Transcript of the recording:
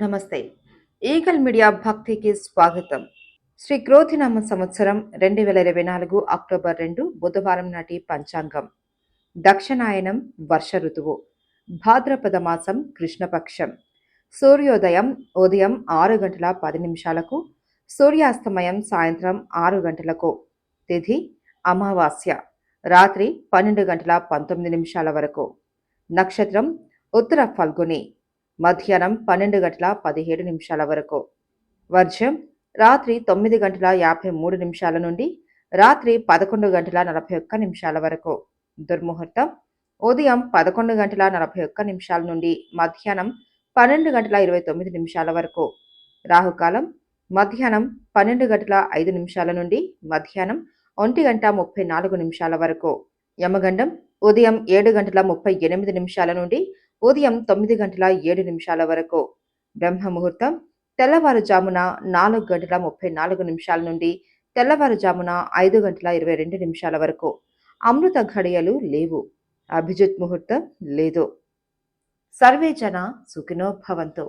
నమస్తే. Eagle media భక్తికి స్వాగతం. శ్రీ క్రోధినామ సంవత్సరం 2024 అక్టోబర్ 2 బుధవారం నాటి పంచాంగం. దక్షిణాయనం వర్ష ఋతువు. భాద్రపద మాసం కృష్ణపక్షం. సూర్యోదయం ఉదయం 6 గంటల 10 నిమిషాలకు, సూర్యాస్తమయం సాయంత్రం 6 గంటలకు. తిథి అమావాస్య. రాత్రి 12 గంటల 19 నిమిషాల వరకు. నక్షత్రం ఉత్తర ఫల్గుని. మధ్యాహ్నం 12 గంటల 17 నిమిషాల వరకు. వర్జం రాత్రి 9 గంటల 53 నిమిషాల నుండి రాత్రి 11 గంటల 41 నిమిషాల వరకు. దుర్ముహూర్తం ఉదయం 11 గంటల 41 నిమిషాల నుండి మధ్యాహ్నం 12 గంటల 29 నిమిషాల వరకు. రాహుకాలం మధ్యాహ్నం 12 గంటల 5 నిమిషాల నుండి మధ్యాహ్నం 1 గంట 34 నిమిషాల వరకు. యమగండం ఉదయం 7 గంటల 38 నిమిషాల నుండి ఉదయం 9 గంటల 7 నిమిషాల వరకు. బ్రహ్మ ముహూర్తం తెల్లవారుజామున 4 గంటల 34 నిమిషాల నుండి తెల్లవారుజామున 5 గంటల 22 నిమిషాల వరకు. అమృత ఘడియలు లేవు. అభిజిత్ ముహూర్తం లేదు. సర్వే జన సుఖినో భవంతు.